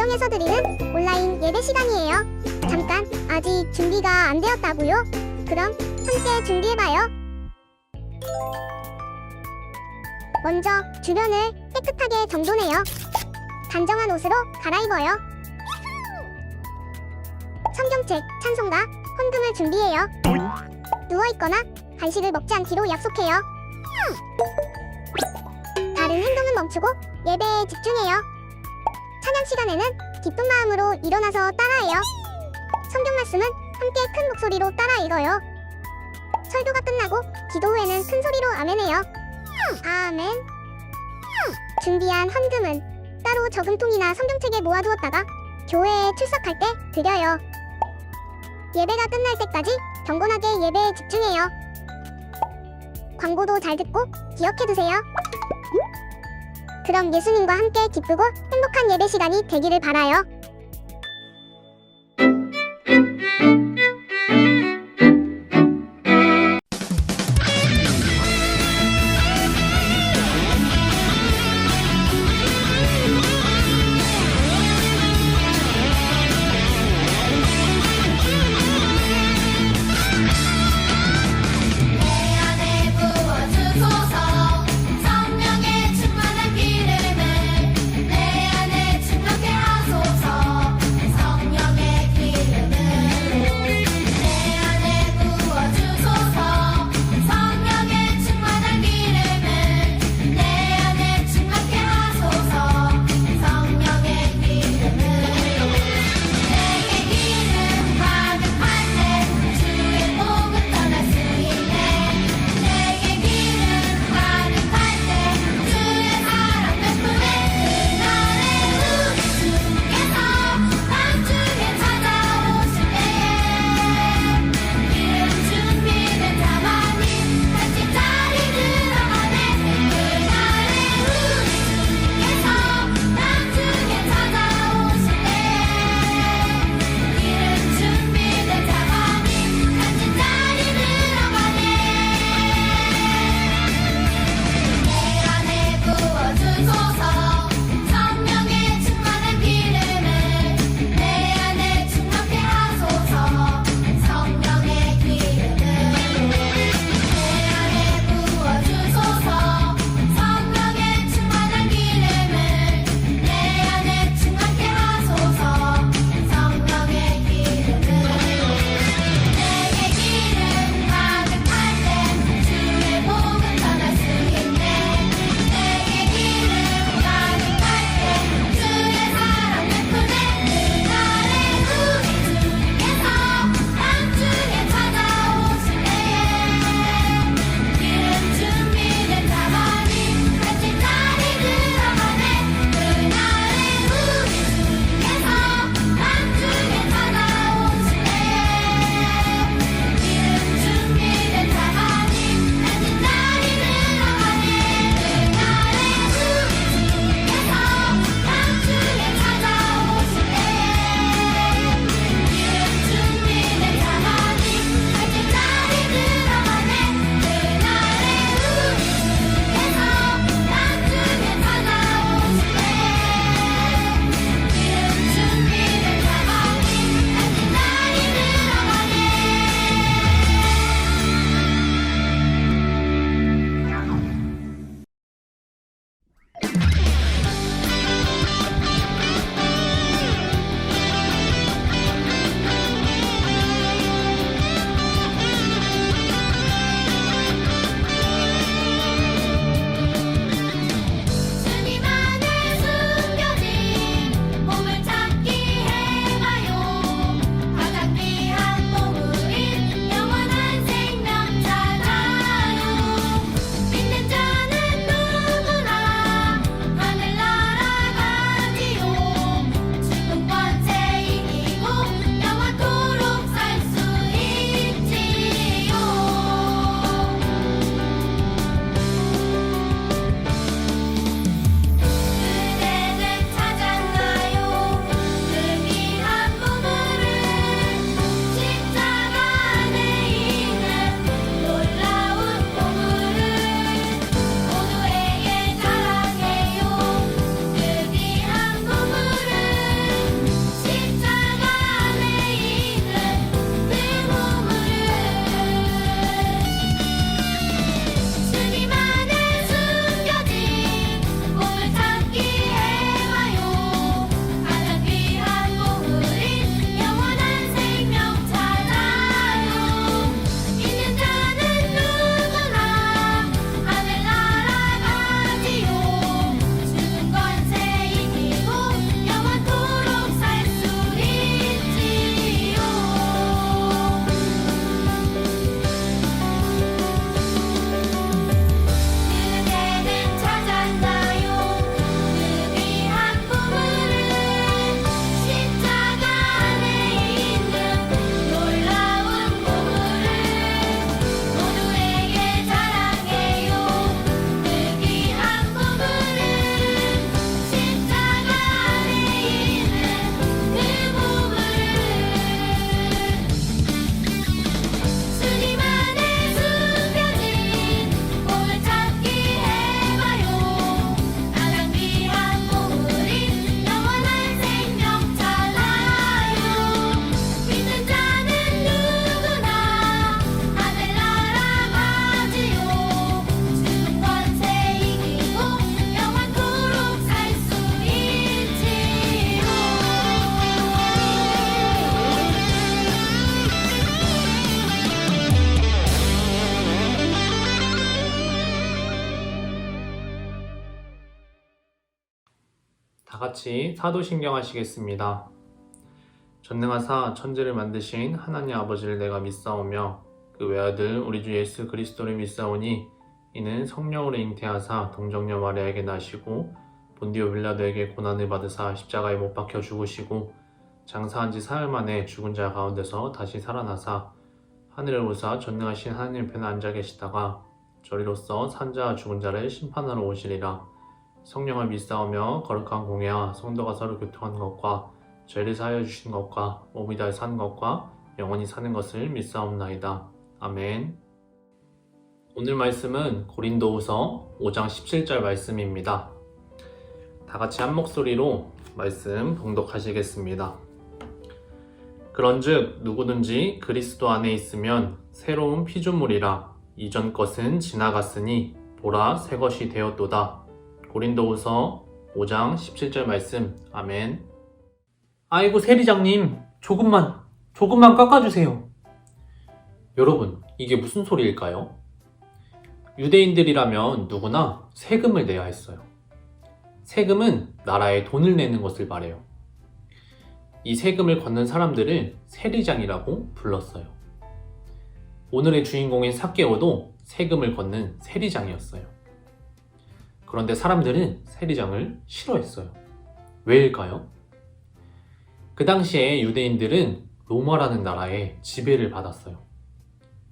가정에서 드리는 온라인 예배 시간이에요. 잠깐, 아직 준비가 안 되었다고요? 그럼 함께 준비해봐요. 먼저 주변을 깨끗하게 정돈해요. 단정한 옷으로 갈아입어요. 성경책, 찬송가, 헌금을 준비해요. 누워있거나 간식을 먹지 않기로 약속해요. 다른 행동은 멈추고 예배에 집중해요. 찬양 시간에는 기쁜 마음으로 일어나서 따라해요. 성경 말씀은 함께 큰 목소리로 따라 읽어요. 설교가 끝나고 기도 후에는 큰 소리로 아멘해요. 아멘. 준비한 헌금은 따로 저금통이나 성경책에 모아두었다가 교회에 출석할 때 드려요. 예배가 끝날 때까지 경건하게 예배에 집중해요. 광고도 잘 듣고 기억해두세요. 그럼 예수님과 함께 기쁘고 행복한 예배 시간이 되기를 바라요. 성령의 충만한 기름을 내 안에 충만케 하소서. 다 같이 사도신경 하시겠습니다. 전능하사 천지를 만드신 하나님 아버지를 내가 믿사오며 그 외아들 우리 주 예수 그리스도를 믿사오니 이는 성령으로 잉태하사 동정녀 마리아에게 나시고 본디오 빌라도에게 고난을 받으사 십자가에 못 박혀 죽으시고 장사한 지 사흘 만에 죽은 자 가운데서 다시 살아나사 하늘에 오사 전능하신 하나님 편에 앉아 계시다가 저리로서 산자와 죽은 자를 심판하러 오시리라. 성령을 믿사오며 거룩한 공예와 성도가 서로 교통하는 것과 죄를 사하여 주신 것과 몸이 다해 사는 것과 영원히 사는 것을 믿사옵나이다. 아멘. 오늘 말씀은 고린도후서 5장 17절 말씀입니다. 다 같이 한 목소리로 말씀 봉독하시겠습니다. 그런즉 누구든지 그리스도 안에 있으면 새로운 피조물이라. 이전 것은 지나갔으니 보라 새 것이 되었도다. 고린도후서 5장 17절 말씀. 아멘. 아이고 세리장님, 조금만 깎아주세요. 여러분, 이게 무슨 소리일까요? 유대인들이라면 누구나 세금을 내야 했어요. 세금은 나라에 돈을 내는 것을 말해요. 이 세금을 걷는 사람들을 세리장이라고 불렀어요. 오늘의 주인공인 삭개오도 세금을 걷는 세리장이었어요. 그런데 사람들은 세리장을 싫어했어요. 왜일까요? 그 당시에 유대인들은 로마라는 나라의 지배를 받았어요.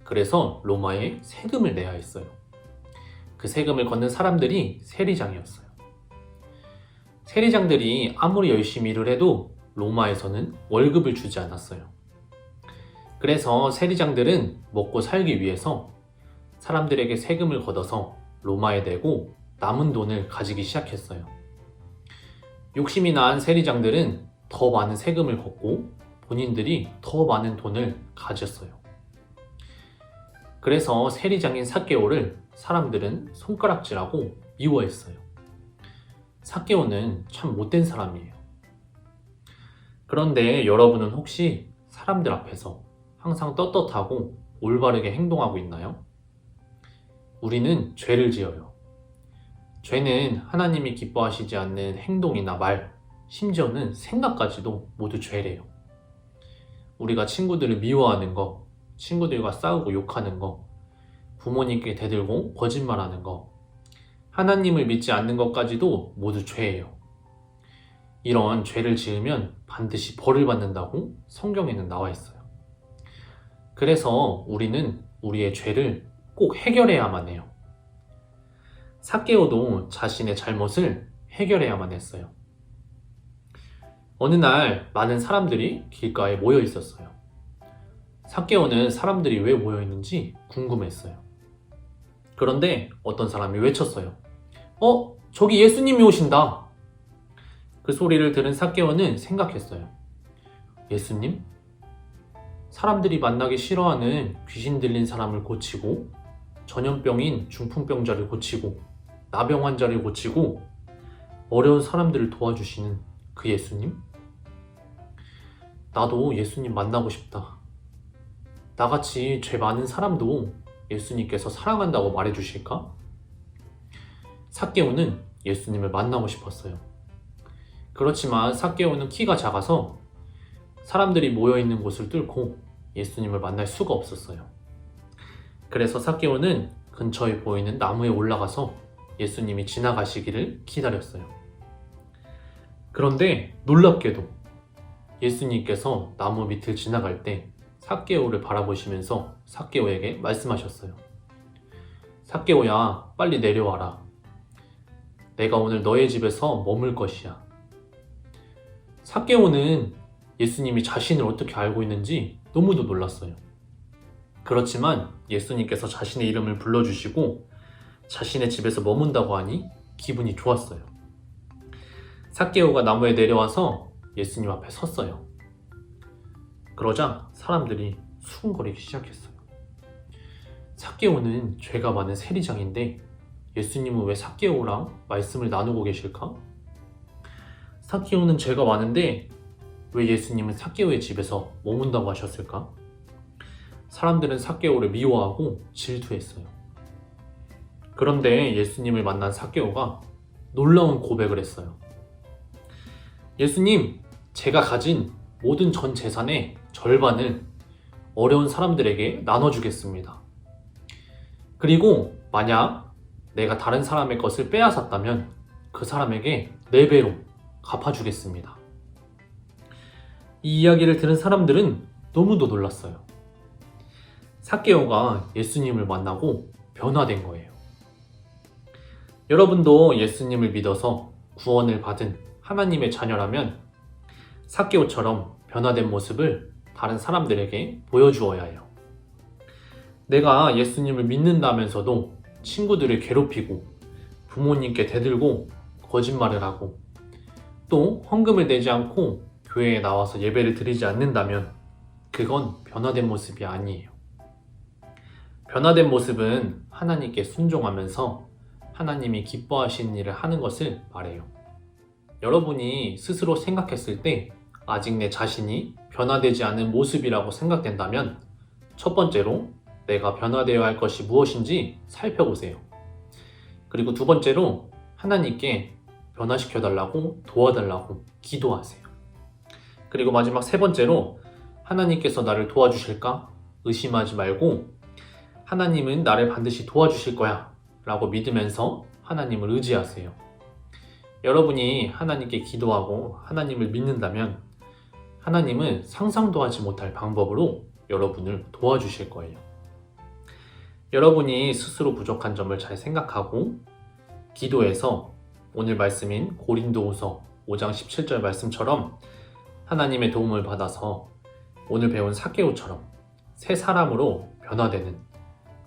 그래서 로마에 세금을 내야 했어요. 그 세금을 걷는 사람들이 세리장이었어요. 세리장들이 아무리 열심히 일을 해도 로마에서는 월급을 주지 않았어요. 그래서 세리장들은 먹고 살기 위해서 사람들에게 세금을 걷어서 로마에 내고 남은 돈을 가지기 시작했어요. 욕심이 난 세리장들은 더 많은 세금을 걷고 본인들이 더 많은 돈을 가졌어요. 그래서 세리장인 삭개오를 사람들은 손가락질하고 미워했어요. 삭개오는 참 못된 사람이에요. 그런데 여러분은 혹시 사람들 앞에서 항상 떳떳하고 올바르게 행동하고 있나요? 우리는 죄를 지어요. 죄는 하나님이 기뻐하시지 않는 행동이나 말, 심지어는 생각까지도 모두 죄래요. 우리가 친구들을 미워하는 거, 친구들과 싸우고 욕하는 거, 부모님께 대들고 거짓말하는 거, 하나님을 믿지 않는 것까지도 모두 죄예요. 이런 죄를 지으면 반드시 벌을 받는다고 성경에는 나와 있어요. 그래서 우리는 우리의 죄를 꼭 해결해야만 해요. 삭개오도 자신의 잘못을 해결해야만 했어요. 어느 날 많은 사람들이 길가에 모여 있었어요. 삭개오는 사람들이 왜 모여 있는지 궁금했어요. 그런데 어떤 사람이 외쳤어요. 저기 예수님이 오신다. 그 소리를 들은 삭개오는 생각했어요. 예수님? 사람들이 만나기 싫어하는 귀신 들린 사람을 고치고 전염병인 중풍병자를 고치고 나병 환자를 고치고 어려운 사람들을 도와주시는 그 예수님? 나도 예수님 만나고 싶다. 나같이 죄 많은 사람도 예수님께서 사랑한다고 말해주실까? 삭개오는 예수님을 만나고 싶었어요. 그렇지만 삭개오는 키가 작아서 사람들이 모여있는 곳을 뚫고 예수님을 만날 수가 없었어요. 그래서 삭개오는 근처에 보이는 나무에 올라가서 예수님이 지나가시기를 기다렸어요. 그런데 놀랍게도 예수님께서 나무 밑을 지나갈 때 삭개오를 바라보시면서 삭개오에게 말씀하셨어요. 삭개오야, 빨리 내려와라. 내가 오늘 너의 집에서 머물 것이야. 삭개오는 예수님이 자신을 어떻게 알고 있는지 너무도 놀랐어요. 그렇지만 예수님께서 자신의 이름을 불러주시고 자신의 집에서 머문다고 하니 기분이 좋았어요. 삭개오가 나무에 내려와서 예수님 앞에 섰어요. 그러자 사람들이 수군거리기 시작했어요. 삭개오는 죄가 많은 세리장인데 예수님은 왜 삭개오랑 말씀을 나누고 계실까? 삭개오는 죄가 많은데 왜 예수님은 삭개오의 집에서 머문다고 하셨을까? 사람들은 삭개오를 미워하고 질투했어요. 그런데 예수님을 만난 삭개오가 놀라운 고백을 했어요. 예수님, 제가 가진 모든 전 재산의 절반을 어려운 사람들에게 나눠주겠습니다. 그리고 만약 내가 다른 사람의 것을 빼앗았다면 그 사람에게 4배로 갚아주겠습니다. 이 이야기를 들은 사람들은 너무도 놀랐어요. 삭개오가 예수님을 만나고 변화된 거예요. 여러분도 예수님을 믿어서 구원을 받은 하나님의 자녀라면 삭개오처럼 변화된 모습을 다른 사람들에게 보여주어야 해요. 내가 예수님을 믿는다면서도 친구들을 괴롭히고 부모님께 대들고 거짓말을 하고 또 헌금을 내지 않고 교회에 나와서 예배를 드리지 않는다면 그건 변화된 모습이 아니에요. 변화된 모습은 하나님께 순종하면서 하나님이 기뻐하시는 일을 하는 것을 말해요. 여러분이 스스로 생각했을 때 아직 내 자신이 변화되지 않은 모습이라고 생각된다면 첫 번째로 내가 변화되어야 할 것이 무엇인지 살펴보세요. 그리고 두 번째로 하나님께 변화시켜달라고 도와달라고 기도하세요. 그리고 마지막 세 번째로 하나님께서 나를 도와주실까 의심하지 말고 하나님은 나를 반드시 도와주실 거야 라고 믿으면서 하나님을 의지하세요. 여러분이 하나님께 기도하고 하나님을 믿는다면 하나님은 상상도 하지 못할 방법으로 여러분을 도와주실 거예요. 여러분이 스스로 부족한 점을 잘 생각하고 기도해서 오늘 말씀인 고린도후서 5장 17절 말씀처럼 하나님의 도움을 받아서 오늘 배운 삭개오처럼 새 사람으로 변화되는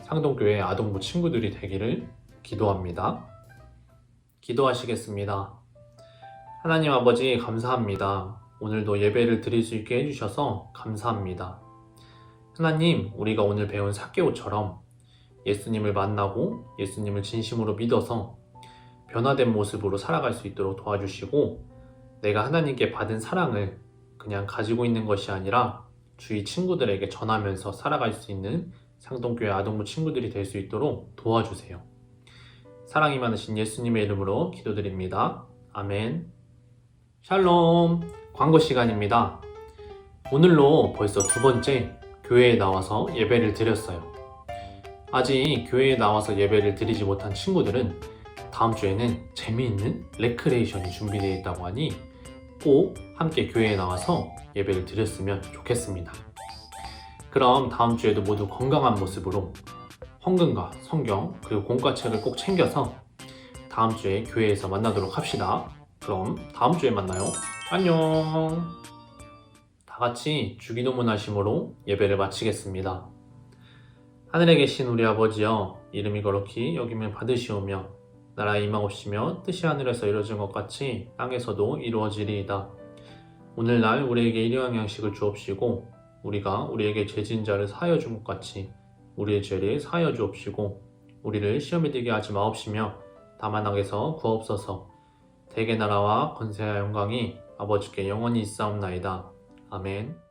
상동교회 아동부 친구들이 되기를 기도합니다. 기도하시겠습니다. 하나님 아버지 감사합니다. 오늘도 예배를 드릴 수 있게 해주셔서 감사합니다. 하나님, 우리가 오늘 배운 삭개오처럼 예수님을 만나고 예수님을 진심으로 믿어서 변화된 모습으로 살아갈 수 있도록 도와주시고 내가 하나님께 받은 사랑을 그냥 가지고 있는 것이 아니라 주위 친구들에게 전하면서 살아갈 수 있는 상동교회 아동부 친구들이 될 수 있도록 도와주세요. 사랑이 많으신 예수님의 이름으로 기도드립니다. 아멘. 샬롬. 광고 시간입니다. 오늘로 벌써 2번째 교회에 나와서 예배를 드렸어요. 아직 교회에 나와서 예배를 드리지 못한 친구들은 다음 주에는 재미있는 레크레이션이 준비되어 있다고 하니 꼭 함께 교회에 나와서 예배를 드렸으면 좋겠습니다. 그럼 다음 주에도 모두 건강한 모습으로 헌금과 성경 그리고 공과책을 꼭 챙겨서 다음 주에 교회에서 만나도록 합시다. 그럼 다음 주에 만나요. 안녕. 다 같이 주기도문 하심으로 예배를 마치겠습니다. 하늘에 계신 우리 아버지여, 이름이 거룩히 여김을 받으시오며 나라의 임하옵시며 뜻이 하늘에서 이루어진 것 같이 땅에서도 이루어지리이다. 오늘날 우리에게 일용할 양식을 주옵시고 우리가 우리에게 죄 지은 자를 사하여 준 것 같이 우리의 죄를 사하여 주옵시고 우리를 시험에 들게 하지 마옵시며 다만 악에서 구하옵소서. 대개 나라와 권세와 영광이 아버지께 영원히 있사옵나이다. 아멘.